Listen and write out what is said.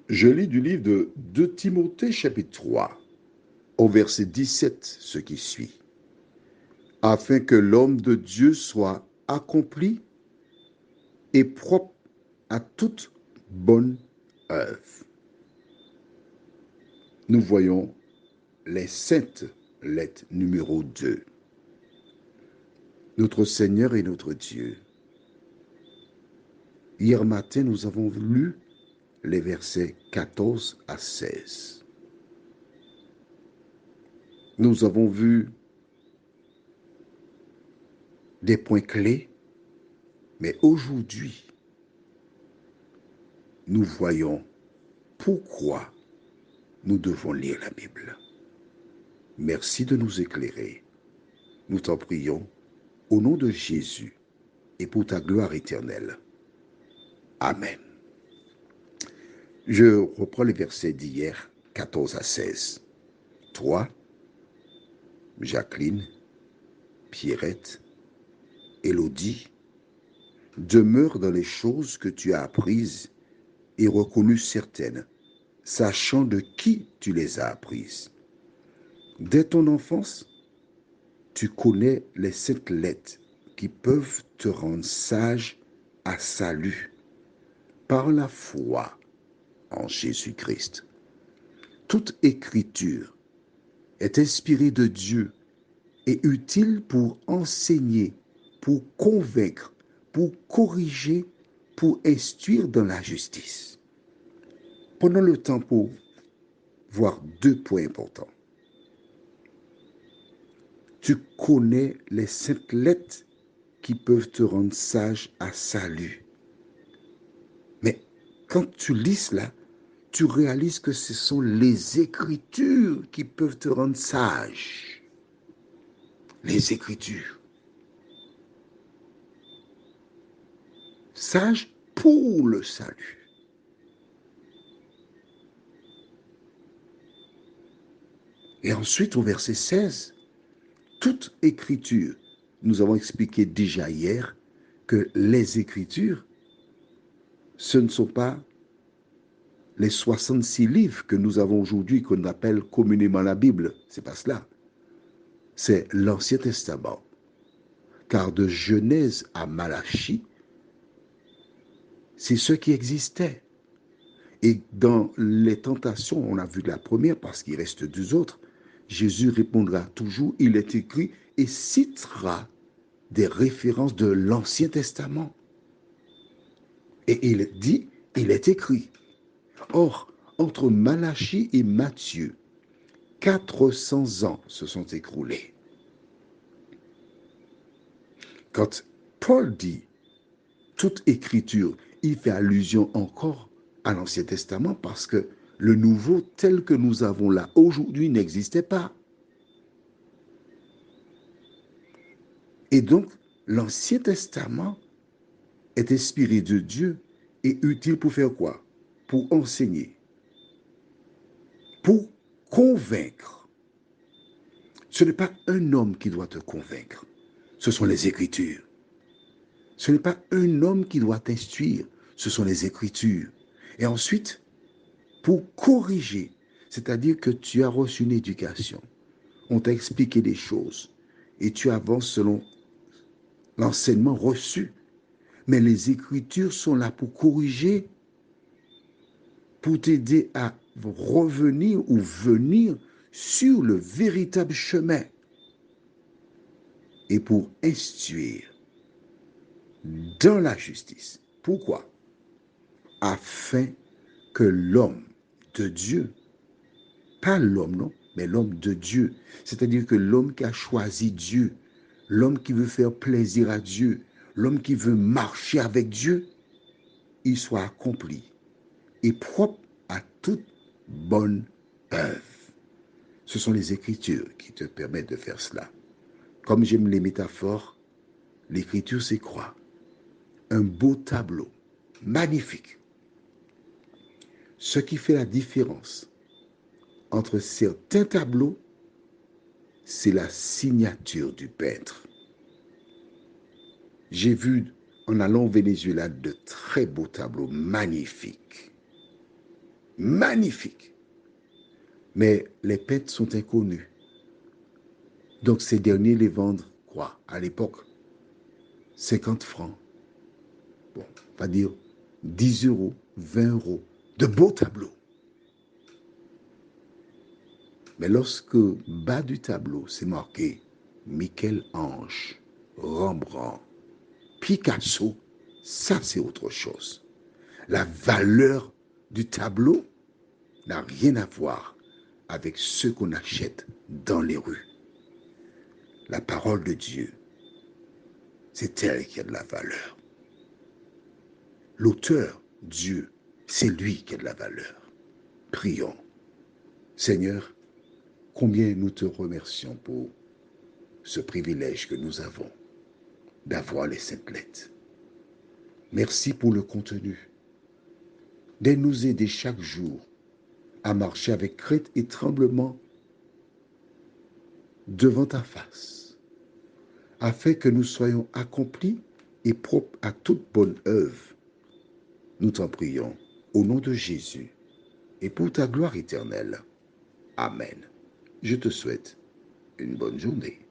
Je lis du livre de 2 Timothée chapitre 3, au verset 17, ce qui suit. Afin que l'homme de Dieu soit accompli et propre à toute bonne œuvre. Nous voyons les saintes lettres numéro 2. Notre Seigneur et notre Dieu. Hier matin, nous avons lu les versets 14 à 16. Nous avons vu des points clés, mais aujourd'hui, nous voyons pourquoi nous devons lire la Bible. Merci de nous éclairer. Nous t'en prions au nom de Jésus et pour ta gloire éternelle. Amen. Je reprends les versets d'hier, 14 à 16. Toi, Jacqueline, Pierrette, Élodie, demeure dans les choses que tu as apprises et reconnues certaines, sachant de qui tu les as apprises. Dès ton enfance, tu connais les 7 lettres qui peuvent te rendre sage à salut par la foi en Jésus-Christ. Toute écriture est inspirée de Dieu et utile pour enseigner, pour convaincre, pour corriger, pour instruire dans la justice. Prenons le temps pour voir 2 points importants. Tu connais les 5 lettres qui peuvent te rendre sage à salut. Mais quand tu lis cela, tu réalises que ce sont les Écritures qui peuvent te rendre sage. Les Écritures. Sage pour le salut. Et ensuite, au verset 16, toute Écriture, nous avons expliqué déjà hier que les Écritures, ce ne sont pas les 66 livres que nous avons aujourd'hui, qu'on appelle communément la Bible. C'est pas cela. C'est l'Ancien Testament. Car de Genèse à Malachie, c'est ce qui existait. Et dans les tentations, on a vu la première parce qu'il reste 2 autres, Jésus répondra toujours, il est écrit, et citera des références de l'Ancien Testament. Et il dit, il est écrit. Or, entre Malachie et Matthieu, 400 ans se sont écoulés. Quand Paul dit toute écriture, il fait allusion encore à l'Ancien Testament parce que le Nouveau tel que nous avons là aujourd'hui n'existait pas. Et donc, l'Ancien Testament est inspiré de Dieu et utile pour faire quoi? Pour enseigner, pour convaincre. Ce n'est pas un homme qui doit te convaincre, ce sont les Écritures. Ce n'est pas un homme qui doit t'instruire, ce sont les Écritures. Et ensuite, pour corriger, c'est-à-dire que tu as reçu une éducation, on t'a expliqué des choses et tu avances selon l'enseignement reçu. Mais les Écritures sont là pour corriger, pour t'aider à revenir ou venir sur le véritable chemin et pour instruire dans la justice. Pourquoi? Afin que l'homme de Dieu, pas l'homme, non, mais l'homme de Dieu, c'est-à-dire que l'homme qui a choisi Dieu, l'homme qui veut faire plaisir à Dieu, l'homme qui veut marcher avec Dieu, il soit accompli et propre à toute bonne œuvre. Ce sont les Écritures qui te permettent de faire cela. Comme j'aime les métaphores, l'Écriture c'est quoi? Un beau tableau, magnifique. Ce qui fait la différence entre certains tableaux, c'est la signature du peintre. J'ai vu en allant au Venezuela de très beaux tableaux magnifiques. magnifiques. Mais les peintres sont inconnus. Donc ces derniers les vendent quoi? À l'époque, 50 francs. Bon, on va dire 10 euros, 20 euros. De beaux tableaux. Mais lorsque bas du tableau, c'est marqué Michel-Ange, Rembrandt, Picasso, ça c'est autre chose. La valeur du tableau n'a rien à voir avec ce qu'on achète dans les rues. La parole de Dieu, c'est elle qui a de la valeur. L'auteur, Dieu, c'est lui qui a de la valeur. Prions. Seigneur, combien nous te remercions pour ce privilège que nous avons d'avoir les saintes lettres. Merci pour le contenu. De nous aider chaque jour à marcher avec crainte et tremblement devant ta face, afin que nous soyons accomplis et propres à toute bonne œuvre. Nous t'en prions au nom de Jésus et pour ta gloire éternelle. Amen. Je te souhaite une bonne journée.